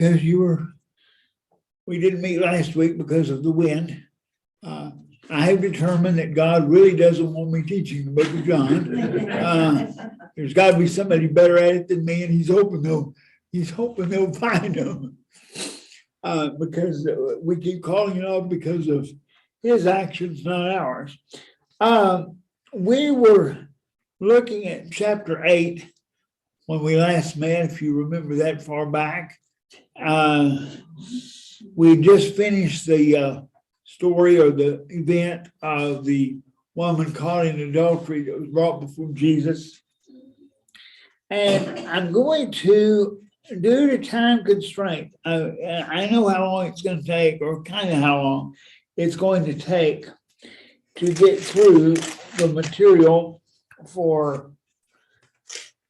Because we didn't meet last week because of the wind. I have determined that God really doesn't want me teaching the book of John. There's got to be somebody better at it than me, and he's hoping they'll find him. Because we keep calling it off because of his actions, not ours. We were looking at chapter 8 when we last met, if you remember that far back. We just finished the story or the event of the woman caught in adultery that was brought before Jesus. And I'm going to, due to time constraint, I know how long it's going to take, or kind of how long it's going to take to get through the material for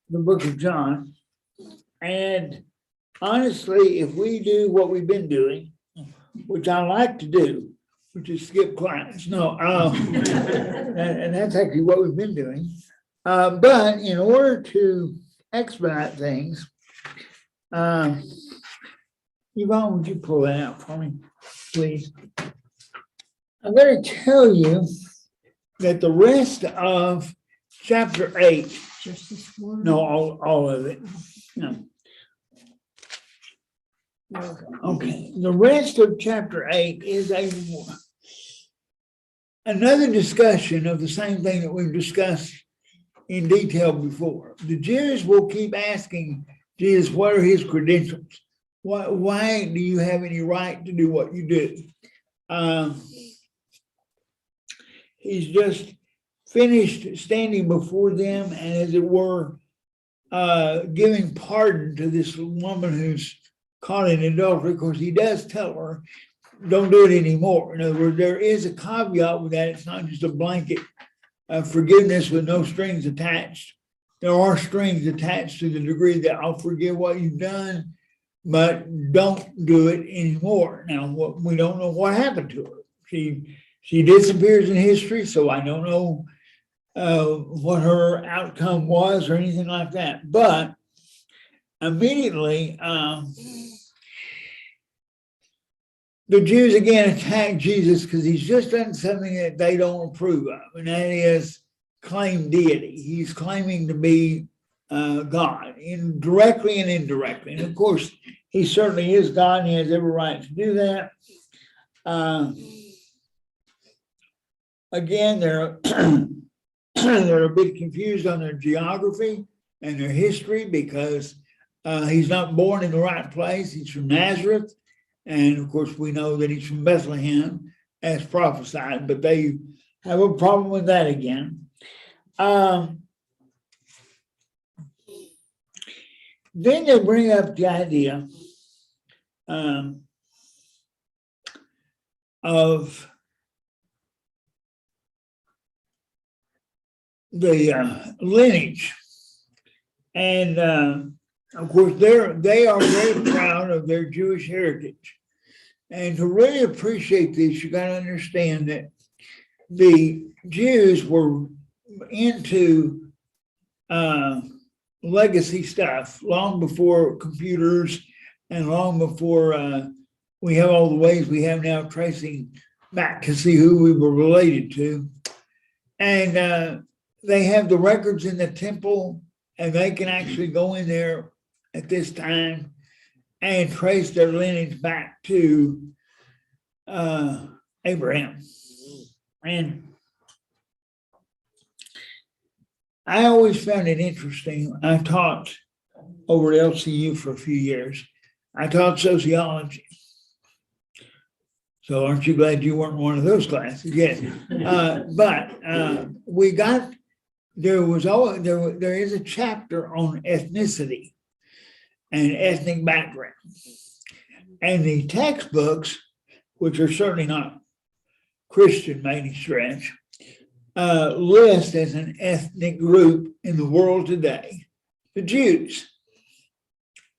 the book of John. And honestly, if we do what we've been doing, which I like to do, which is skip class, and that's actually what we've been doing. But in order to expedite things, Yvonne, would you pull that out for me, please? I'm going to tell you that the rest of chapter 8, Just this one? no, all of it. No. Okay, the rest of chapter 8 is another discussion of the same thing that we've discussed in detail before. The Jews will keep asking Jesus, what are his credentials? Why do you have any right to do what you do? He's just finished standing before them and, as it were, giving pardon to this woman who's caught in adultery. Of course, he does tell her, don't do it anymore. In other words, there is a caveat with that. It's not just a blanket forgiveness with no strings attached. There are strings attached to the degree that I'll forgive what you've done, but don't do it anymore. Now, we don't know what happened to her. She disappears in history, so I don't know what her outcome was or anything like that. But immediately, the Jews again attack Jesus because he's just done something that they don't approve of, and that is claim deity. He's claiming to be God, directly and indirectly. And of course, he certainly is God, and he has every right to do that. Again, they're a bit confused on their geography and their history because he's not born in the right place. He's from Nazareth. And of course, we know that he's from Bethlehem as prophesied, but they have a problem with that again. Then they bring up the idea of the lineage. And of course, they are very proud of their Jewish heritage. And to really appreciate this, you got to understand that the Jews were into legacy stuff long before computers and long before we have all the ways we have now tracing back to see who we were related to. And they have the records in the temple, and they can actually go in there at this time and trace their lineage back to Abraham. And I always found it interesting. I taught over at LCU for a few years. I taught sociology. So aren't you glad you weren't one of those classes? Yes. But there is a chapter on ethnicity and ethnic background. And the textbooks, which are certainly not Christian by any stretch, list as an ethnic group in the world today the Jews.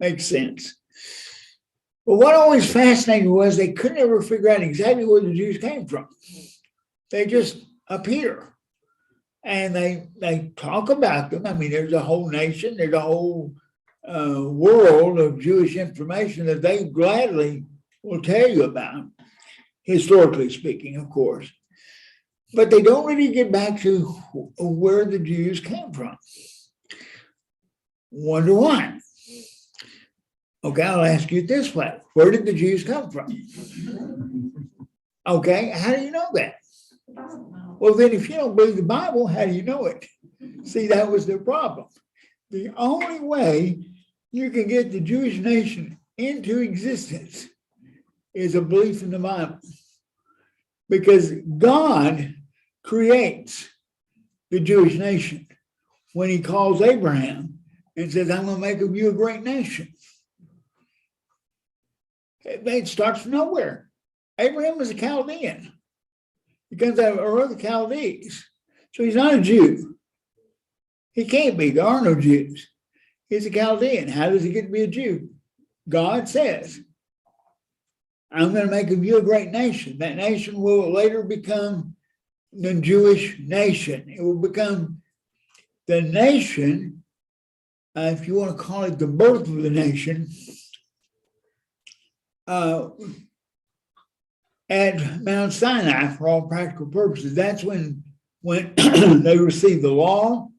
Makes sense. But what always fascinated me was they couldn't ever figure out exactly where the Jews came from. They just appear. And they talk about them. I mean, there's a whole nation, there's a whole world of Jewish information that they gladly will tell you about, historically speaking, of course. But they don't really get back to where the Jews came from. Wonder why? Okay, I'll ask you it this way. Where did the Jews come from? Okay, how do you know that? Well, then if you don't believe the Bible, how do you know it? See, that was the problem. The only way you can get the Jewish nation into existence is a belief in the Bible. Because God creates the Jewish nation when he calls Abraham and says, I'm going to make of you a great nation. It starts from nowhere. Abraham was a Chaldean. He comes out of Ur of the Chaldees. So he's not a Jew. He can't be. There are no Jews. He's a Chaldean. How does he get to be a Jew? God says, I'm going to make of you a great nation. That nation will later become the Jewish nation. It will become the nation, if you want to call it the birth of the nation, at Mount Sinai for all practical purposes. That's when they receive the law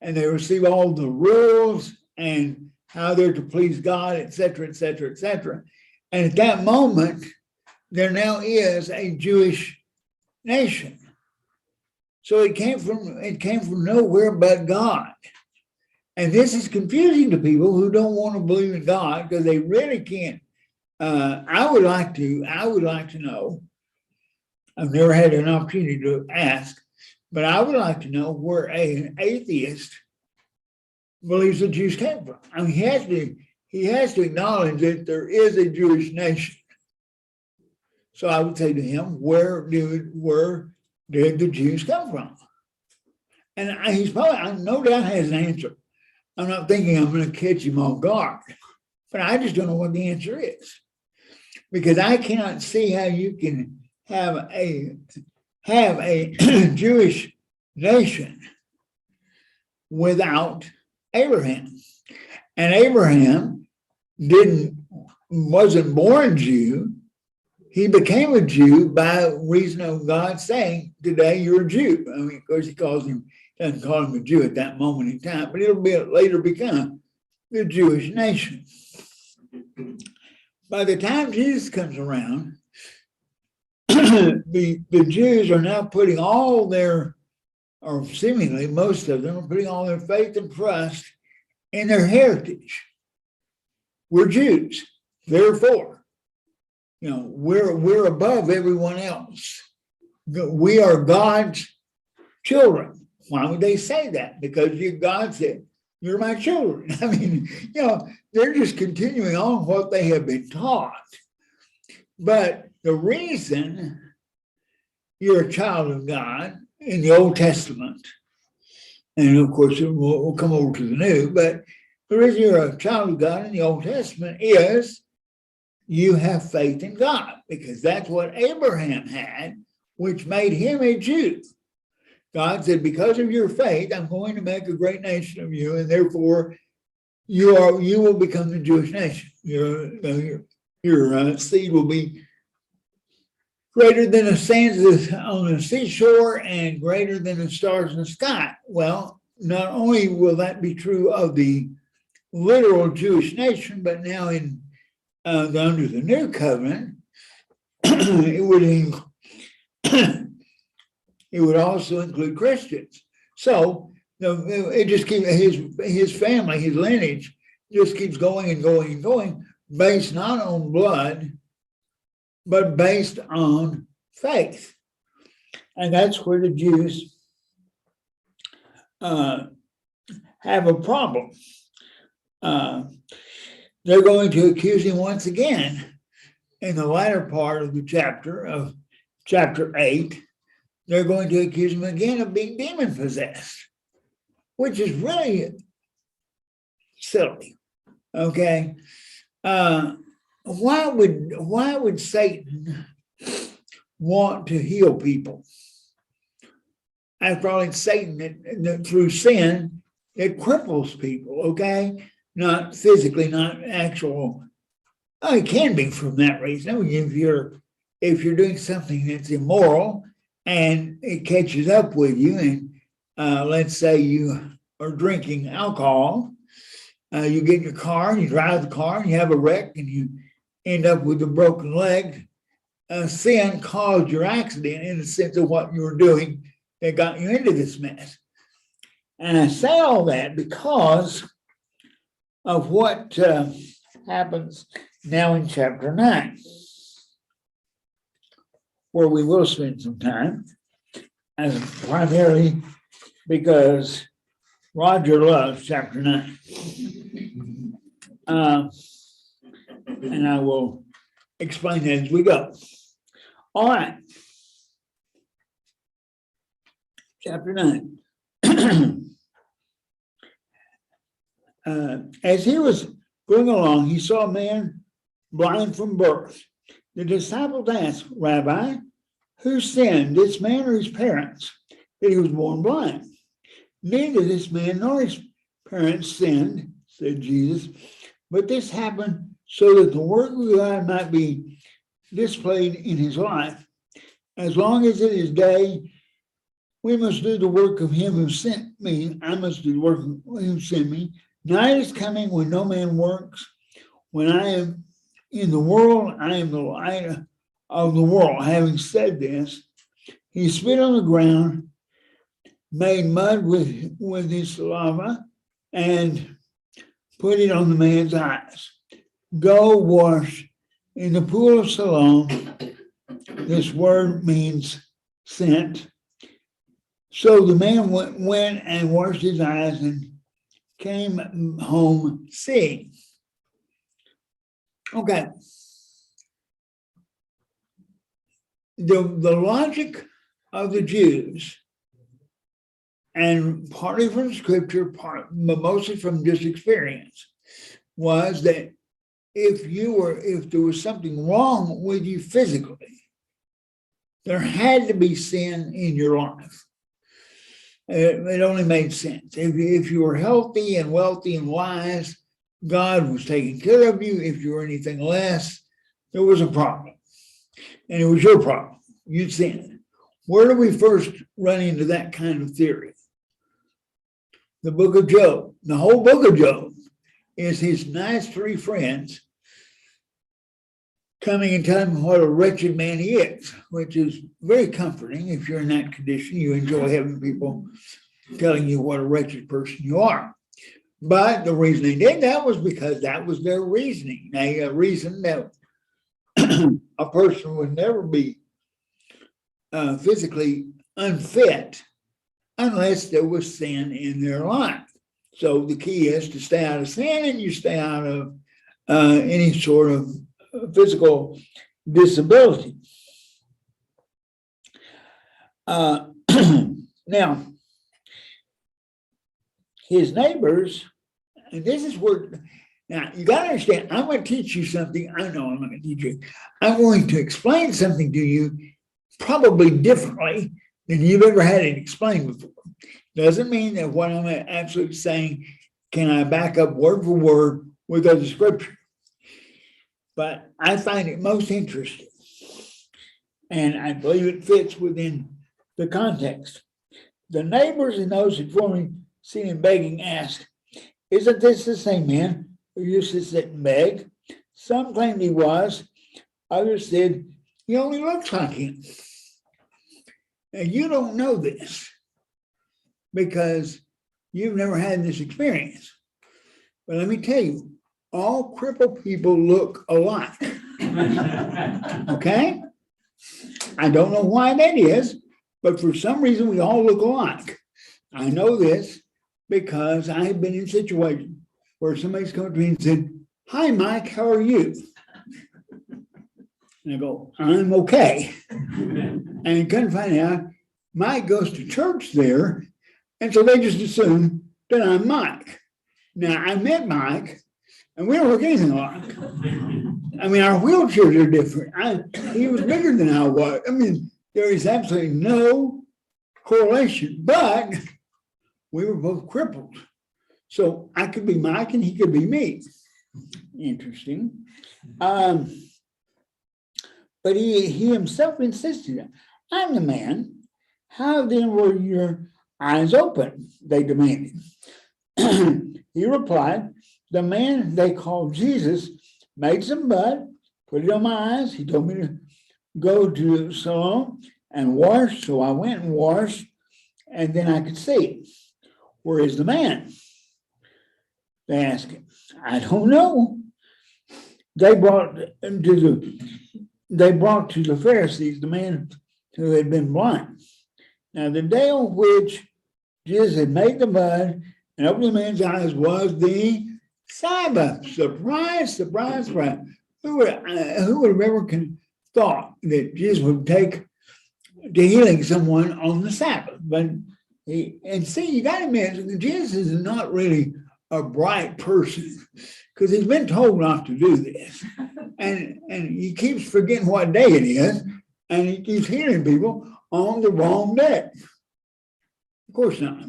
and they receive all the rules and how they're to please God, et cetera, et cetera, et cetera. And at that moment, there now is a Jewish nation. So it came from nowhere but God. And this is confusing to people who don't want to believe in God because they really can't. I would like to know. I've never had an opportunity to ask, but I would like to know where an atheist believes the Jews came from. I mean, he has to acknowledge that there is a Jewish nation. So I would say to him, where did the Jews come from? And he's probably, no doubt, has an answer. I'm not thinking I'm going to catch him off guard, but I just don't know what the answer is. Because I cannot see how you can have a Jewish nation without Abraham. And Abraham wasn't born Jew. He became a Jew by reason of God saying, today you're a Jew. I mean, of course, he doesn't call him a Jew at that moment in time, but it'll later become the Jewish nation. By the time Jesus comes around, the Jews are now putting all their, or seemingly most of them, are putting all their faith and trust in their heritage. We're Jews, therefore, we're above everyone else. We are God's children. Why would they say that? Because God said, you're my children. I mean, they're just continuing on what they have been taught. But the reason you're a child of God in the Old Testament, and of course we'll come over to the New, but the reason you're a child of God in the Old Testament is you have faith in God, because that's what Abraham had, which made him a Jew. God said, because of your faith, I'm going to make a great nation of you, and therefore you will become the Jewish nation. Your seed will be greater than the sands on the seashore and greater than the stars in the sky. Well, not only will that be true of the literal Jewish nation, but now under the new covenant, it would also include Christians. So it just keeps his family, his lineage, just keeps going and going and going, based not on blood, but based on faith. And that's where the Jews have a problem. They're going to accuse him once again in the latter part of the chapter 8. They're going to accuse him again of being demon-possessed, which is really silly. Okay, why would Satan want to heal people? After all, it's Satan that through sin that cripples people. Okay, not physically, not actual. Oh, it can be from that reason. I mean, if you're doing something that's immoral and it catches up with you, and let's say you are drinking alcohol, you get in your car and you drive the car and you have a wreck and you end up with a broken leg. Sin caused your accident in the sense of what you were doing that got you into this mess. And I say all that because of what happens now in chapter 9, where we will spend some time, and primarily because Roger loves chapter 9. And I will explain that as we go. All right. Chapter 9. As he was going along, he saw a man blind from birth. The disciples asked, Rabbi, who sinned, this man or his parents, that he was born blind? Neither this man nor his parents sinned, said Jesus, but this happened so that the work of God might be displayed in his life. As long as it is day, we must do the work of him who sent me. I must do the work of him who sent me. Night is coming when no man works. When I am in the world, I am the light of the world. Having said this, he spit on the ground, made mud with his saliva, and put it on the man's eyes. Go wash in the pool of Siloam. This word means sent. So the man went and washed his eyes and came home seeing. Okay. The logic of the Jews, and partly from scripture, but mostly from just experience, was that if there was something wrong with you physically, there had to be sin in your life. It only made sense. If you were healthy and wealthy and wise, God was taking care of you. If you were anything less, there was a problem. And it was your problem. You sinned. Where do we first run into that kind of theory? The book of Job. The whole book of Job is his nice three friends coming and telling him what a wretched man he is, which is very comforting. If you're in that condition, you enjoy having people telling you what a wretched person you are. But the reason they did that was because that was their reasoning. A reason that a person would never be physically unfit unless there was sin in their life. So the key is to stay out of sin, and you stay out of any sort of physical disability. Now, his neighbors, and this is where, now you got to understand, I'm going to teach you something. I know I'm not going to teach you. I'm going to explain something to you probably differently than you've ever had it explained before. Doesn't mean that what I'm absolutely saying can I back up word for word with other scripture. But I find it most interesting, and I believe it fits within the context. The neighbors and those who formerly seen him begging asked, isn't this the same man who used to sit and beg? Some claimed he was. Others said, he only looks like him. Now, you don't know this because you've never had this experience. But let me tell you, all crippled people look alike. Okay? I don't know why that is, but for some reason we all look alike. I know this because I have been in situations where somebody's come to me and said, hi, Mike, how are you? And I go, I'm okay. And you couldn't find out, Mike goes to church there, and so they just assume that I'm Mike. Now, I met Mike, and we don't look anything alike. I mean, our wheelchairs are different. He was bigger than I was. I mean, there is absolutely no correlation, but we were both crippled. So I could be Mike and he could be me. Interesting. But he himself insisted, I'm the man. How then were your eyes open? They demanded. He replied, the man they called Jesus made some mud, put it on my eyes. He told me to go to Siloam and wash. So I went and washed, and then I could see. Where is the man? They asked him. I don't know. They brought to the Pharisees the man who had been blind. Now, the day on which Jesus had made the mud and opened the man's eyes was the Sabbath. Surprise, surprise, surprise. Who would have ever thought that Jesus would take to healing someone on the Sabbath? But you got to imagine, Jesus is not really a bright person because he's been told not to do this. And he keeps forgetting what day it is, and he keeps healing people on the wrong day. Of course not.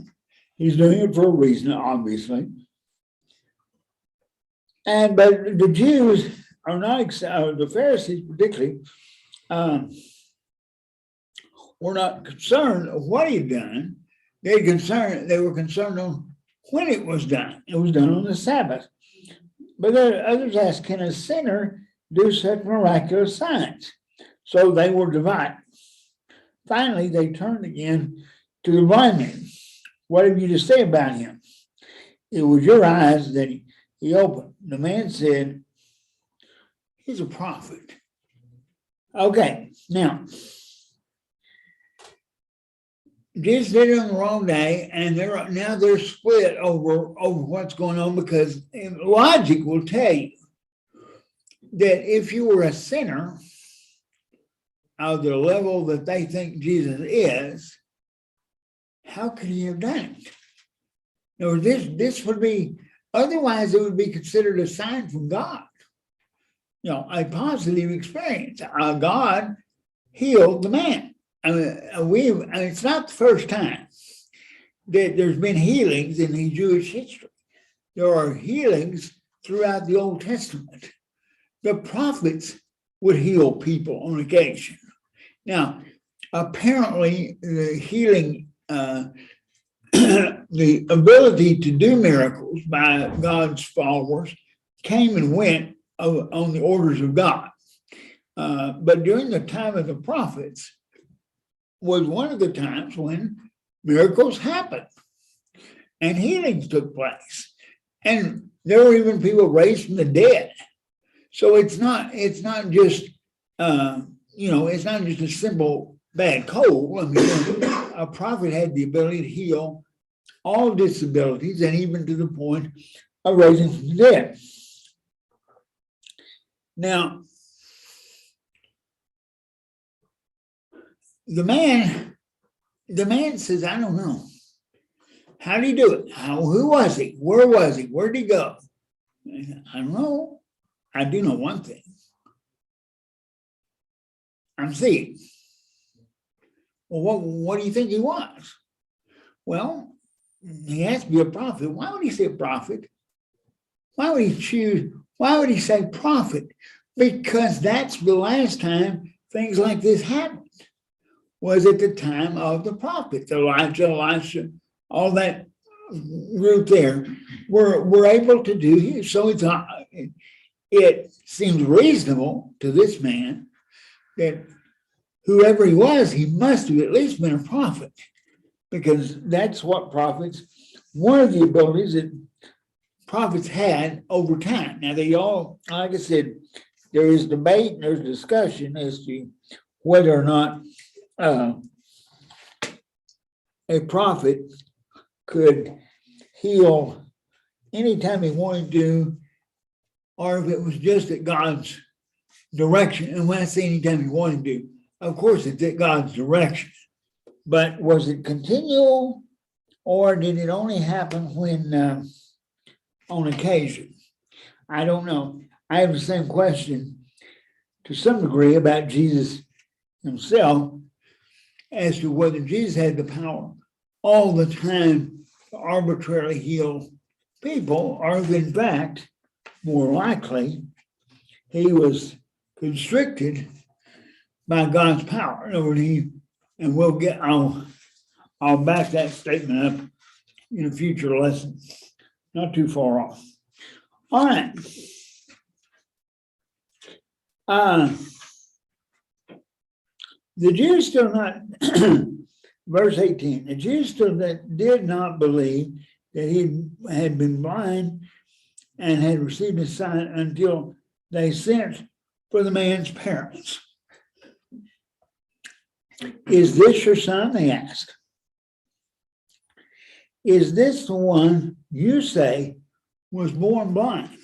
He's doing it for a reason, obviously. But the Jews are not excited, the Pharisees particularly, were not concerned of what he'd done. They were concerned on when it was done. It was done on the Sabbath. But others asked, can a sinner do such miraculous signs? So they were divided. Finally, they turned again to the blind man. What have you to say about him? It was your eyes that he opened. The man said, he's a prophet. Okay, now, Jesus did it on the wrong day, and they're split over what's going on, because logic will tell you that if you were a sinner of the level that they think Jesus is, how could he have done it? No, this would be, otherwise it would be considered a sign from God. A positive experience. God healed the man. It's not the first time that there's been healings in the Jewish history. There are healings throughout the Old Testament. The prophets would heal people on occasion. Now, apparently, the healing, the ability to do miracles by God's followers came and went on the orders of God. But during the time of the prophets was one of the times when miracles happened and healings took place. And there were even people raised from the dead. So it's not just, it's not just a simple bad cold. I mean, a prophet had the ability to heal all disabilities, and even to the point of raising from the dead. Now, the man says, I don't know. How did he do it? Who was he? Where was he? Where did he go? I don't know. I do know one thing. I'm seeing. Well, what do you think he was? Well, he has to be a prophet. Why would he say prophet? Why would he say prophet? Because that's the last time things like this happened, was at the time of the prophets. Elijah, Elisha, all that group there were able to do. So it seems reasonable to this man that whoever he was, he must have at least been a prophet, because that's what prophets, one of the abilities that prophets had over time. Now, they all, like I said, there is debate and there's discussion as to whether or not a prophet could heal anytime he wanted to, or if it was just at God's direction. And when I say anytime he wanted to, of course it's at God's direction. But was it continual, or did it only happen when on occasion? I don't know. I have the same question to some degree about Jesus himself, as to whether Jesus had the power all the time to arbitrarily heal people are in fact more likely he was constricted by God's power. In other words, and I'll back that statement up in a future lesson, not too far off. All right. The Jews still not, verse 18, the Jews still did not believe that he had been blind and had received a sign until they sent for the man's parents. Is this your son? They asked. Is this the one you say was born blind?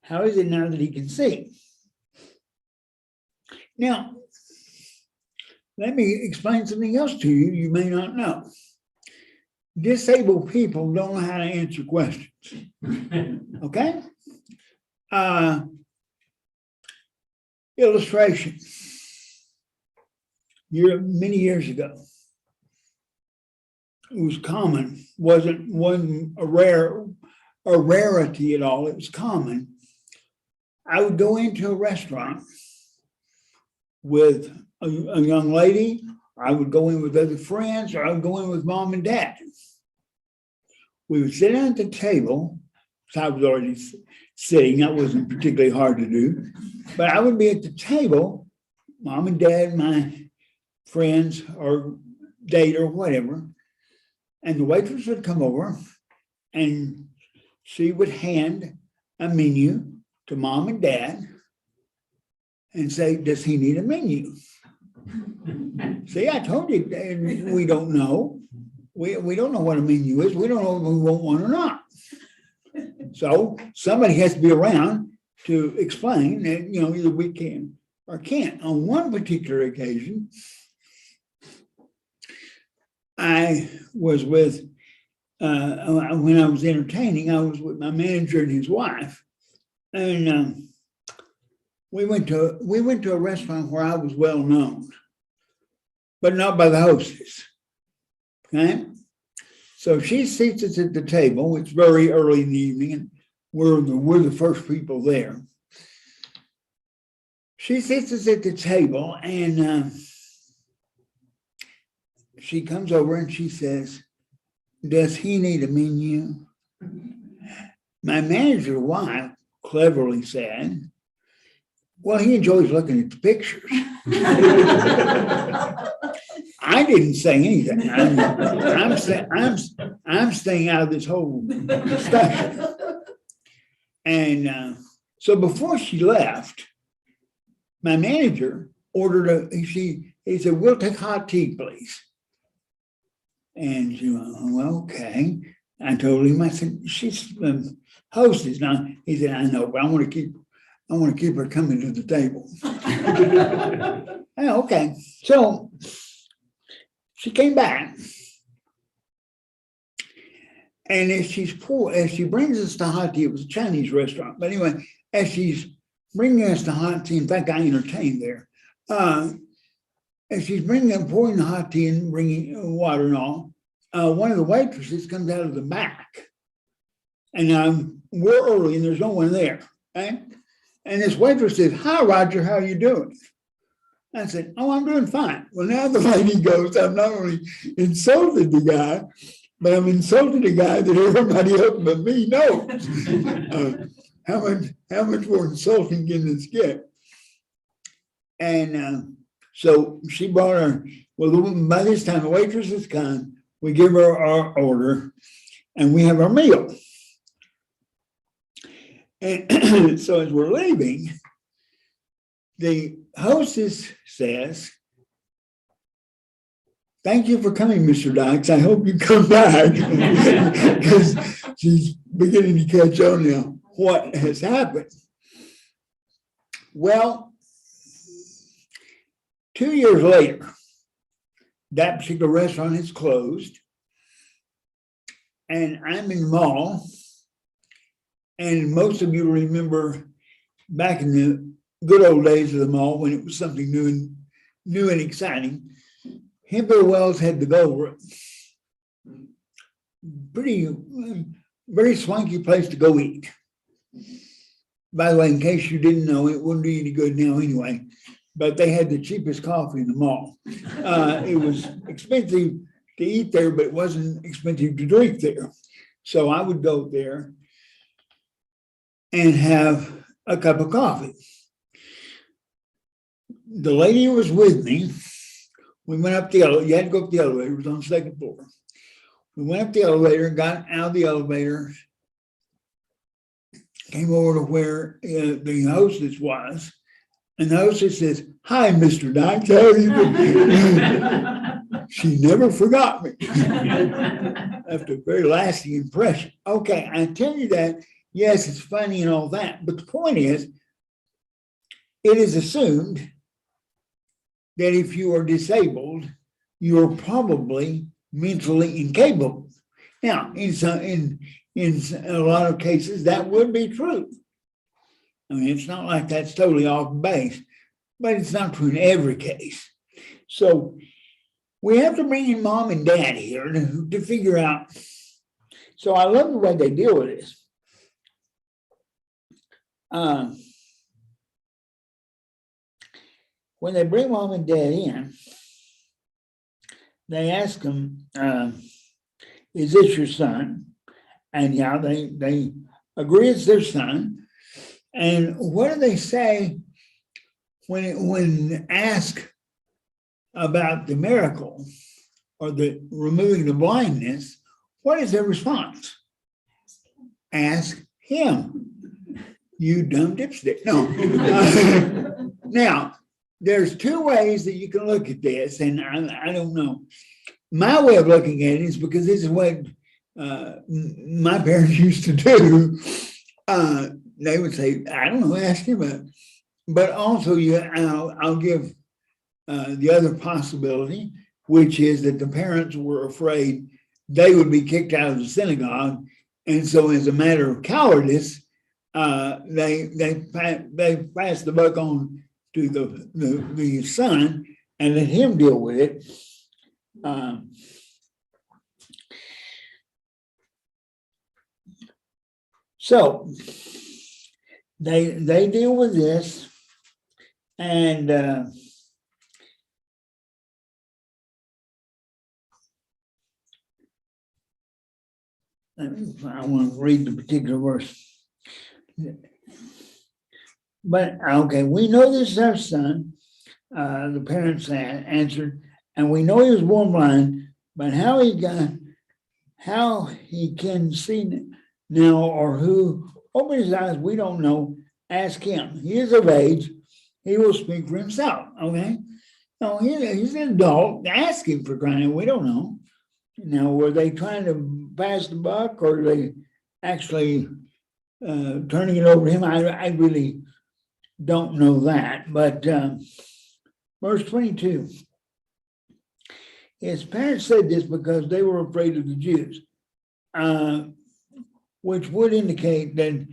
How is it now that he can see? Now, let me explain something else to you you may not know. Disabled people don't know how to answer questions. Okay? Illustration. Many years ago, it was common, wasn't a rarity at all. It was common. I would go into a restaurant with a young lady. I would go in with other friends, or I would go in with mom and dad. We would sit down at the table. So I was already sitting. That wasn't particularly hard to do. But I would be at the table, mom and dad, my friends, or date, or whatever. And the waitress would come over and she would hand a menu to mom and dad and say, does he need a menu? See, I told you, we don't know. We don't know what a menu is. We don't know if we want one or not. So somebody has to be around to explain that, either we can or can't. On one particular occasion, I was with, when I was entertaining, I was with my manager and his wife. And we went to a restaurant where I was well known, but not by the hostess. Okay? So she seats us at the table. It's very early in the evening, and we're the first people there. She sits us at the table, and she comes over and she says, does he need a menu? My manager's wife cleverly said, well, he enjoys looking at the pictures. I didn't say anything. I'm staying out of this whole discussion. And so before she left, my manager ordered he said, we'll take hot tea, please. And she went, well, okay. I told him, I said, she's hostess now. He said, I know, but I want to keep her coming to the table. Yeah, okay. So she came back. And as she brings us the hot tea, it was a Chinese restaurant. But anyway, as she's bringing us the hot tea, in fact, I entertained there. As she's pouring the hot tea and bringing water and all, one of the waitresses comes out of the back. And we're early and there's no one there, right? And this waitress says, hi, Roger, how are you doing? I said, oh, I'm doing fine. Well, now the lady goes, I've not only insulted the guy, but I've insulted a guy that everybody else but me knows. How much more insulting can this get? And so she brought her, well, by this time the waitress has come, we give her our order and we have our meal. And so as we're leaving, the hostess says, thank you for coming, Mr. Dykes. I hope you come back. Because she's beginning to catch on now what has happened. Well, 2 years later, that particular restaurant is closed. And I'm in the mall. And most of you remember back in the good old days of the mall when it was something new and exciting. Hemphill Wells had the Gold Room. pretty, very swanky place to go eat. By the way, in case you didn't know, it wouldn't do any good now anyway, but they had the cheapest coffee in the mall. It was expensive to eat there, but it wasn't expensive to drink there. So I would go there and have a cup of coffee. The lady who was with me, we went up the elevator. You had to go up the elevator. It was on the second floor. We went up the elevator, got out of the elevator, came over to where the hostess was, and the hostess says, "Hi, Mr. Dykes, how are you doing?" She never forgot me. Left a very lasting impression. Okay, I tell you that, yes, it's funny and all that, but the point is, it is assumed that if you are disabled, you're probably mentally incapable. Now, in a lot of cases, that would be true. I mean, it's not like that's totally off base, but it's not true in every case. So we have to bring in mom and dad here to figure out. So I love the way they deal with this. When they bring mom and dad in, they ask them, "Is this your son?" And yeah, they agree it's their son. And what do they say when asked about the miracle or the removing the blindness? What is their response? Ask him. You dumb dipstick. No. Now, there's two ways that you can look at this, and I don't know. My way of looking at it is because this is what my parents used to do. They would say, "I don't know, ask him about it." But also, I'll give the other possibility, which is that the parents were afraid they would be kicked out of the synagogue, and so as a matter of cowardice, they passed the buck on to the son and let him deal with it. So they deal with this, and I want to read the particular verse. But okay, we know this is our son, the parents answered, and we know he was born blind, but how he can see now or who opened his eyes, we don't know. Ask him. He is of age. He will speak for himself. Okay. No, he's an adult. Ask him, for crying out. We don't know. Now, were they trying to pass the buck, or are they actually turning it over to him? I really don't know that. But verse 22. His parents said this because they were afraid of the Jews, which would indicate that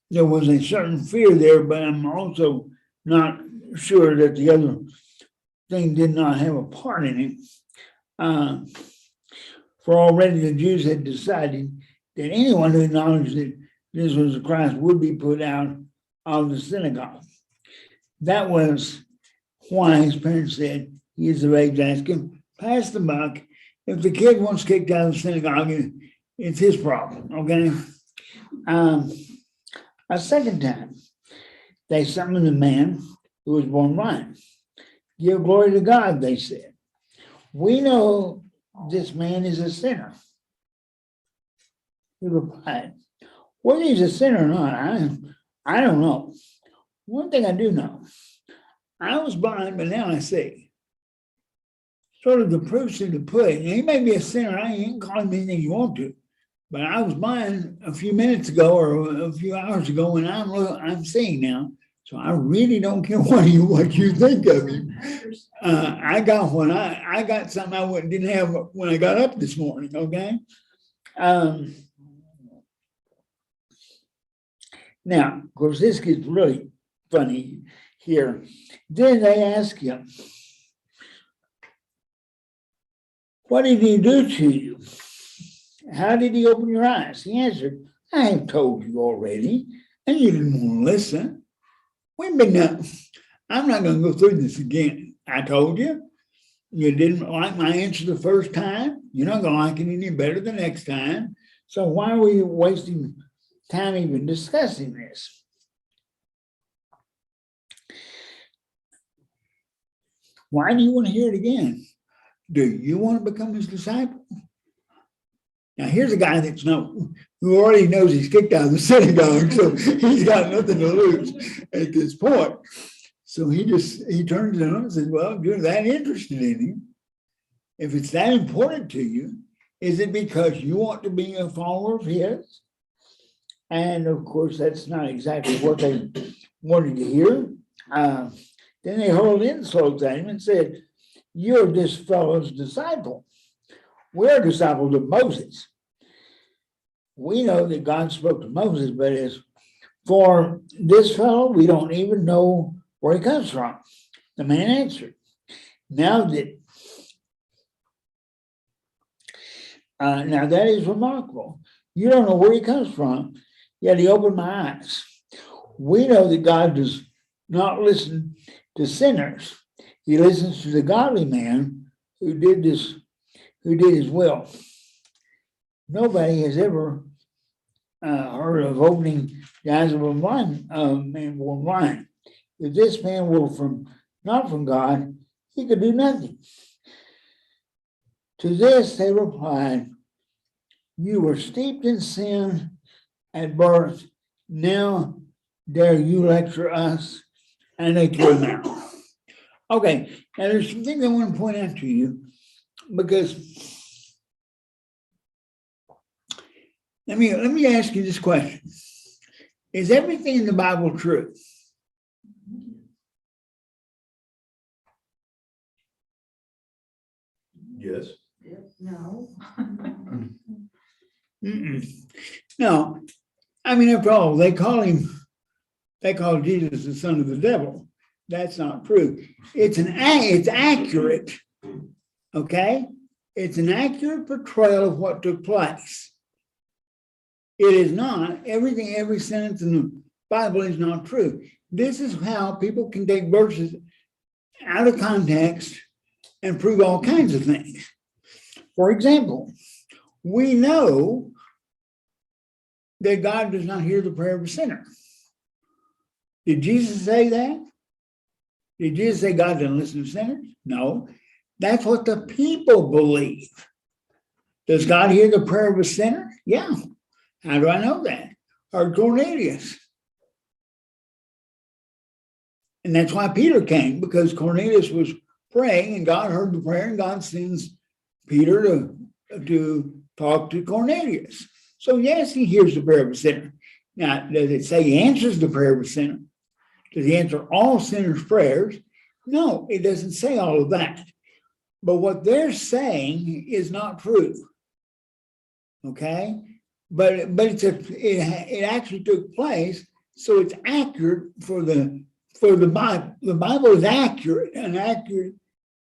there was a certain fear there, but I'm also not sure that the other thing did not have a part in it. For already the Jews had decided that anyone who acknowledged that this was the Christ would be put out of the synagogue. That was why his parents said, "He is of age, ask him, pass the buck. If the kid wants kicked out of the synagogue, it's his problem." Okay. A second time, they summoned the man who was born blind. "Give glory to God," they said. "We know this man is a sinner." He replied, "Whether he's a sinner or not, I don't know. One thing I do know, I was blind, but now I see." Sort of the proof's in the pudding. He may be a sinner. You can call him anything you want to. But I was blind a few minutes ago or a few hours ago, and I'm seeing now. So I really don't care what you think of him. I got something I didn't have when I got up this morning. Okay. Now, of course, this gets really funny here. Then they ask him, "What did he do to you?" How did he open your eyes? He answered, I have told you already, and you didn't want to listen. We've been done. I'm not going to go through this again. I told you. You didn't like my answer the first time. You're not going to like it any better the next time. So why are we wasting time even discussing this? Why do you want to hear it again? Do you want to become his disciple? Now, here's a guy who already knows he's kicked out of the synagogue, so he's got nothing to lose at this point. So he turns to him and says, well, if you're that interested in him, if it's that important to you, is it because you want to be a follower of his? And of course, that's not exactly what they wanted to hear. Then they hurled insults at him and said, you're this fellow's disciple. We're disciples of Moses. We know that God spoke to Moses, but as for this fellow, we don't even know where he comes from. The man answered, now that is remarkable. You don't know where he comes from, yet he opened my eyes. We know that God does not listen to sinners. He listens to the godly man who did his will. Nobody has ever heard of opening the eyes of a blind man born blind. If this man were not from God, he could do nothing. To this they replied, you were steeped in sin at birth. Now dare you lecture us? And they threw him out. Okay, now there's some things I want to point out to you, because let me ask you this question. Is everything in the Bible true? Yes. No. No. I mean, after all, they call Jesus the son of the devil. That's not true. It's accurate. Okay? It's an accurate portrayal of what took place. It is not every sentence in the Bible is not true. This is how people can take verses out of context and prove all kinds of things. For example, we know that God does not hear the prayer of a sinner. Did Jesus say that? Did Jesus say God doesn't listen to sinners? No. That's what the people believe. Does God hear the prayer of a sinner? Yeah. How do I know that? Or Cornelius. And that's why Peter came, because Cornelius was praying and God heard the prayer, and God sends Peter to talk to Cornelius. So yes, he hears the prayer of a sinner. Now, does it say he answers the prayer of a sinner? Does he answer all sinners' prayers? No, it doesn't say all of that. But what they're saying is not true. Okay? But it actually took place, so it's accurate for the Bible. The Bible is accurate, an accurate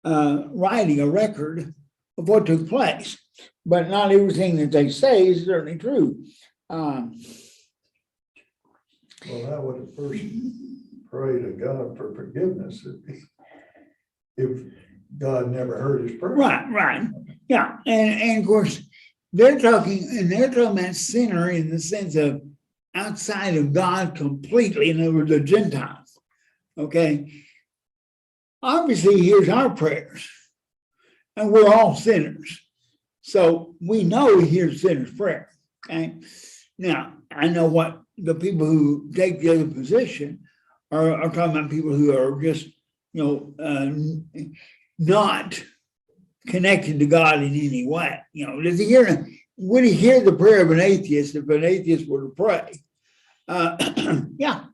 writing, a record of what took place. But not everything that they say is certainly true. Well, how would a person pray to God for forgiveness if God never heard his prayer? Right. Yeah. And of course, they're talking about sinner in the sense of outside of God completely, in other words, a Gentile. Okay. Obviously, he hears our prayers, and we're all sinners. So we know he hears sinners' prayer. Okay. Now, I know what the people who take the other position are talking about, people who are just, not connected to God in any way. Would he hear the prayer of an atheist if an atheist were to pray? Yeah.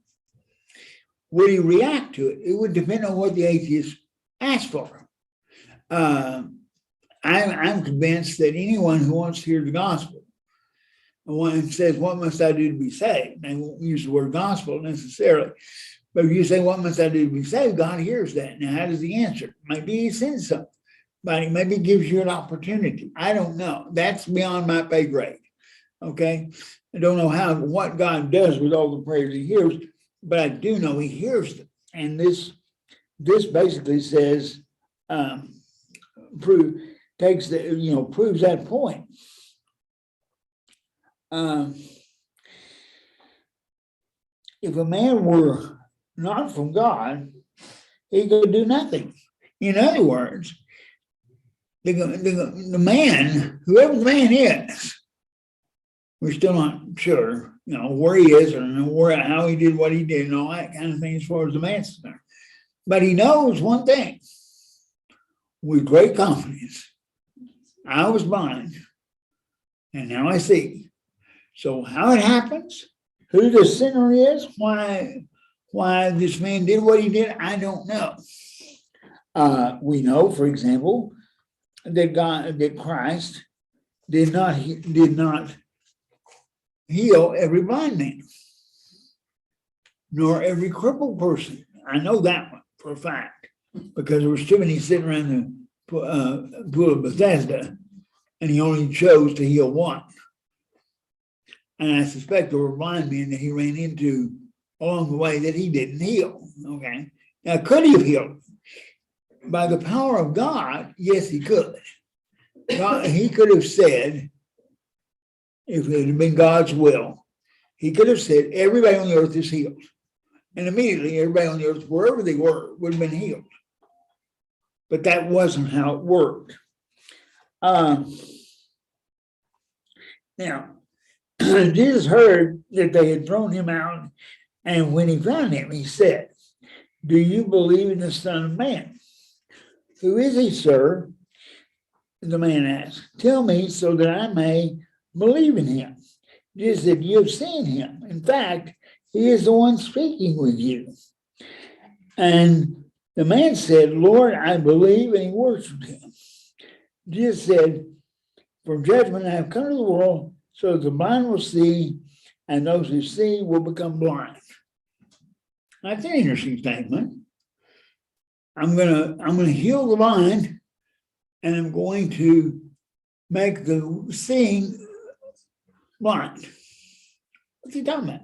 Would he react to it? It would depend on what the atheist asked for. I'm convinced that anyone who wants to hear the gospel, and says, what must I do to be saved? They won't use the word gospel necessarily. But if you say, what must I do to be saved? God hears that. Now, how does he answer? Maybe he sends something. but it maybe gives you an opportunity. I don't know. That's beyond my pay grade. Okay. I don't know what God does with all the prayers he hears, but I do know he hears them. And this basically says, proves that point. If a man were not from God, he could do nothing. In other words, the man, whoever the man is, we're still not sure, where he is or how he did what he did and all that kind of thing as far as the man's concerned. But he knows one thing with great confidence. I was blind and now I see. So how it happens, who the sinner is, why this man did what he did, I don't know. We know, for example, that Christ did not heal every blind man, nor every crippled person. I know that one for a fact, because there was too many sitting around the pool of Bethesda, and he only chose to heal one. And I suspect there were blind men that he ran into along the way that he didn't heal. Okay. Now, could he have healed? By the power of God, yes, he could. He could have said, if it had been God's will, he could have said, everybody on the earth is healed. And immediately everybody on the earth, wherever they were, would have been healed. But that wasn't how it worked. Now, Jesus heard that they had thrown him out, and when he found him, he said, do you believe in the Son of Man? Who is he, sir? The man asked. Tell me so that I may believe in him. Jesus said, you have seen him. In fact, he is the one speaking with you. And the man said, Lord, I believe, and he worshiped him. Jesus said, for judgment I have come to the world, so that the blind will see, and those who see will become blind. That's an interesting statement. I'm gonna heal the blind, and I'm going to make the seeing blind. What's he talking about?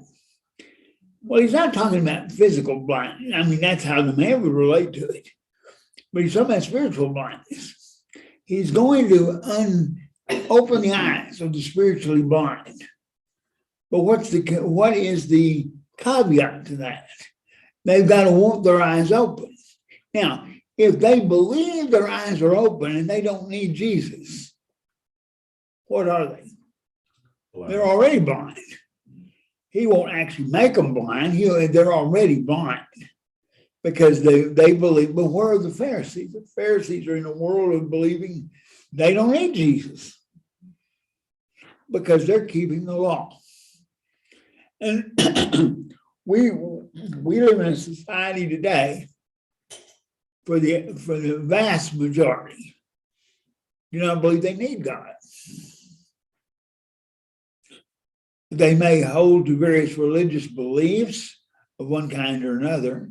Well, he's not talking about physical blindness. I mean, that's how the man would relate to it. But he's talking about spiritual blindness. He's going to open the eyes of the spiritually blind. But what is the caveat to that? They've got to want their eyes open. Now, if they believe their eyes are open and they don't need Jesus, what are they? Blind. They're already blind. He won't actually make them blind. They're already blind because they believe. But where are the Pharisees? The Pharisees are in a world of believing they don't need Jesus because they're keeping the law. And we live in a society today for the vast majority do not believe they need God. They may hold to various religious beliefs of one kind or another,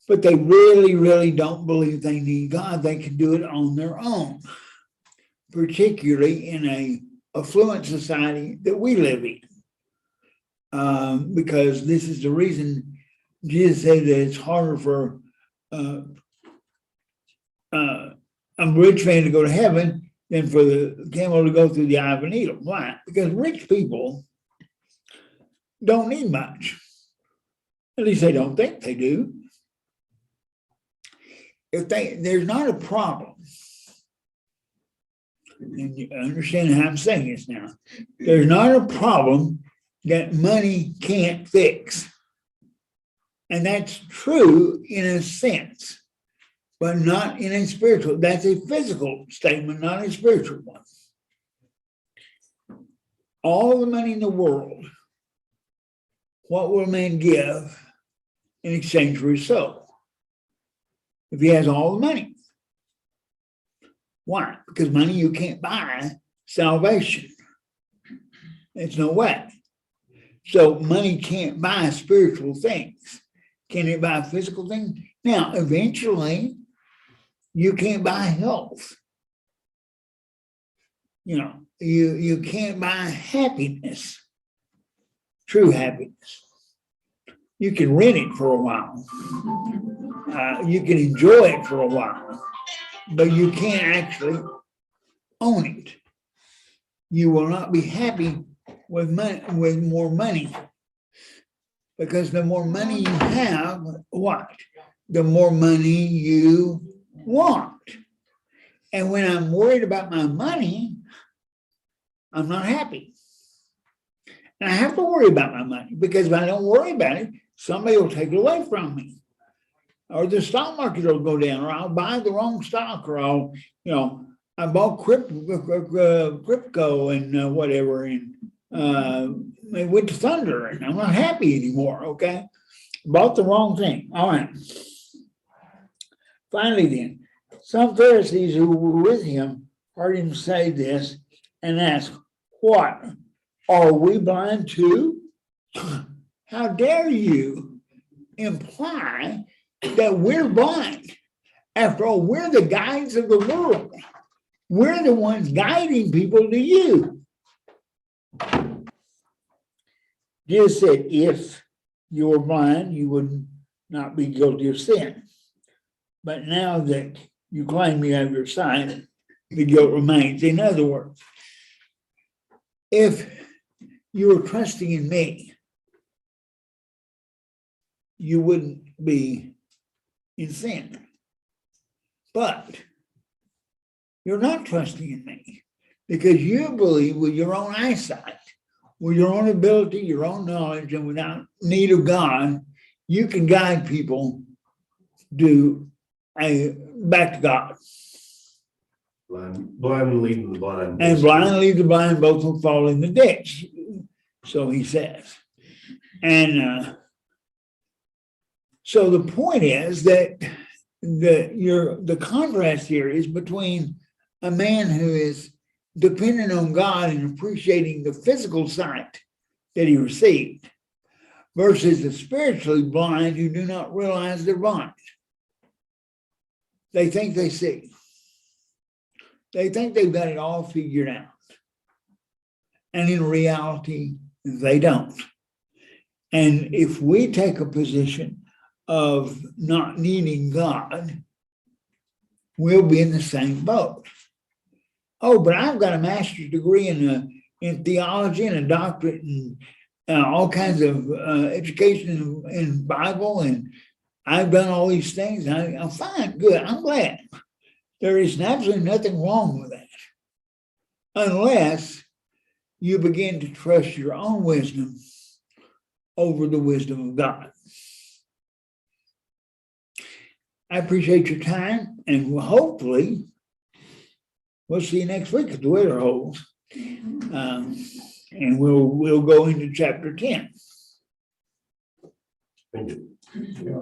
but they really, really don't believe they need God. They can do it on their own, particularly in an affluent society that we live in. Because this is the reason Jesus said that it's harder for a rich man to go to heaven than for the camel to go through the eye of a needle. Why? Because rich people don't need much. At least they don't think they do. There's not a problem, and you understand how I'm saying this now. There's not a problem that money can't fix. And that's true in a sense, but not in a spiritual. That's a physical statement, not a spiritual one. All the money in the world, what will a man give in exchange for his soul? If he has all the money. Why? Because money, you can't buy salvation. There's no way. So money can't buy spiritual things. Can it buy physical things? Now, eventually, You can't buy health. You know, you can't buy happiness, true happiness. You can rent it for a while. You can enjoy it for a while, but you can't actually own it. You will not be happy with money, with more money, because the more money you have, what? The more money you want. And when I'm worried about my money, I'm not happy. And I have to worry about my money, because if I don't worry about it, somebody will take it away from me. Or the stock market will go down, or I'll buy the wrong stock, or I'll, I bought crypto and whatever, and it went to thunder, and I'm not happy anymore, okay? Bought the wrong thing. All right. Finally then, some Pharisees who were with him heard him say this and asked, "What? Are we blind too? How dare you imply that we're blind? After all, we're the guides of the world. We're the ones guiding people to you." Jesus said, if you were blind, you would not be guilty of sin. But now that you claim you have your sight, the guilt remains. In other words, if you were trusting in me, you wouldn't be in sin. But you're not trusting in me because you believe with your own eyesight, with your own ability, your own knowledge, and without need of God, you can guide people back to God. Blind leading the blind. And blind lead the blind, both will fall in the ditch. So he says. And so the point is that the contrast here is between a man who is dependent on God and appreciating the physical sight that he received versus the spiritually blind who do not realize they're blind. They think they see. They think they've got it all figured out. And in reality, they don't. And if we take a position of not needing God, we'll be in the same boat. Oh, but I've got a master's degree in theology and a doctorate in all kinds of education in Bible, and I've done all these things. I'm fine, good, I'm glad. There is absolutely nothing wrong with that, unless you begin to trust your own wisdom over the wisdom of God. I appreciate your time, and hopefully we'll see you next week if the weather holds. And we'll go into chapter 10. Thank you. Yeah.